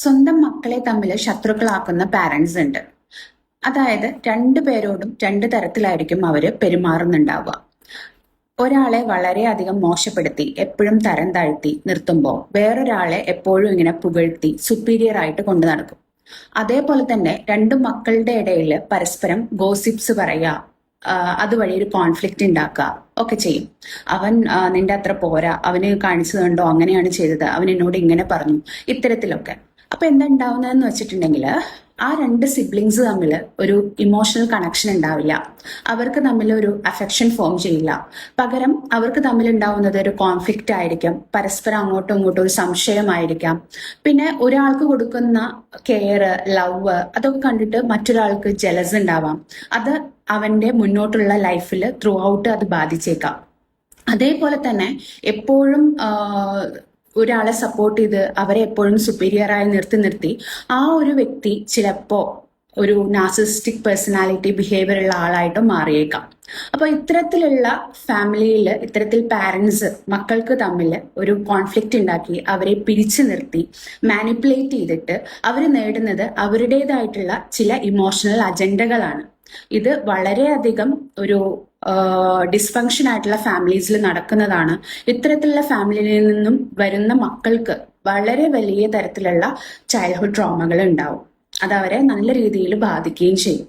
സ്വന്തം മക്കളെ തമ്മിൽ ശത്രുക്കളാക്കുന്ന പാരന്റ്സ് ഉണ്ട്. അതായത് രണ്ടു പേരോടും രണ്ട് തരത്തിലായിരിക്കും അവര് പെരുമാറുന്നുണ്ടാവുക. ഒരാളെ വളരെയധികം മോശപ്പെടുത്തി എപ്പോഴും തരം താഴ്ത്തി നിർത്തുമ്പോൾ വേറൊരാളെ എപ്പോഴും ഇങ്ങനെ പുകഴ്ത്തി സുപ്പീരിയർ ആയിട്ട് കൊണ്ടു നടക്കും. അതേപോലെ തന്നെ രണ്ടു മക്കളുടെ ഇടയിൽ പരസ്പരം ഗോസിപ്സ് പറയുക, അതുവഴി ഒരു കോൺഫ്ലിക്റ്റ് ഉണ്ടാക്കുക ഒക്കെ ചെയ്യും. അവൻ നിന്റെ അത്ര പോരാ, അവന് കാണിച്ചു കണ്ടോ, അങ്ങനെയാണ് ചെയ്തത്, അവൻ എന്നോട് ഇങ്ങനെ പറഞ്ഞു, ഇത്തരത്തിലൊക്കെ. അപ്പൊ എന്താ ഉണ്ടാവുന്നതെന്ന് വെച്ചിട്ടുണ്ടെങ്കിൽ ആ രണ്ട് സിബ്ലിങ്സ് തമ്മിൽ ഒരു ഇമോഷണൽ കണക്ഷൻ ഉണ്ടാവില്ല. അവർക്ക് തമ്മിൽ ഒരു അഫെക്ഷൻ ഫോം ചെയ്യില്ല. പകരം അവർക്ക് തമ്മിൽ ഉണ്ടാവുന്നത് ഒരു കോൺഫ്ലിക്റ്റ് ആയിരിക്കും, പരസ്പരം അങ്ങോട്ടും ഇങ്ങോട്ടും ഒരു സംശയമായിരിക്കാം. പിന്നെ ഒരാൾക്ക് കൊടുക്കുന്ന കെയർ, ലവ് അതൊക്കെ കണ്ടിട്ട് മറ്റൊരാൾക്ക് ജലസ് ഉണ്ടാവാം. അത് അവന്റെ മുന്നോട്ടുള്ള ലൈഫിൽ ത്രൂ ഔട്ട് അത് ബാധിച്ചേക്കാം. അതേപോലെ തന്നെ എപ്പോഴും ഒരാളെ സപ്പോർട്ട് ചെയ്ത് അവരെ എപ്പോഴും സുപ്പീരിയർ ആയി നിർത്തി ആ ഒരു വ്യക്തി ചിലപ്പോ ഒരു നാർസിസിസ്റ്റിക് പേഴ്സണാലിറ്റി ബിഹേവിയർ ഉള്ള ആളായിട്ട് മാറിയേക്കാം. അപ്പൊ ഇത്തരത്തിലുള്ള ഫാമിലിയിൽ ഇത്തരത്തിൽ പാരന്റ്സ് മക്കൾക്ക് തമ്മിൽ ഒരു കോൺഫ്ലിക്റ്റ് ഉണ്ടാക്കി അവരെ പിരിച്ചു നിർത്തി മാനിപ്പുലേറ്റ് ചെയ്തിട്ട് അവർ നേടുന്നത് അവരുടേതായിട്ടുള്ള ചില ഇമോഷണൽ അജണ്ടകളാണ്. ഇത് വളരെയധികം ഒരു ഡിസ്ഫങ്ഷൻ ആയിട്ടുള്ള ഫാമിലീസിൽ നടക്കുന്നതാണ്. ഇത്തരത്തിലുള്ള ഫാമിലിയിൽ നിന്നും വരുന്ന മക്കൾക്ക് വളരെ വലിയ തരത്തിലുള്ള ചൈൽഡ്ഹുഡ് ട്രോമകൾ ഉണ്ടാവും. അത് അവരെ നല്ല രീതിയിൽ ബാധിക്കുകയും ചെയ്യും.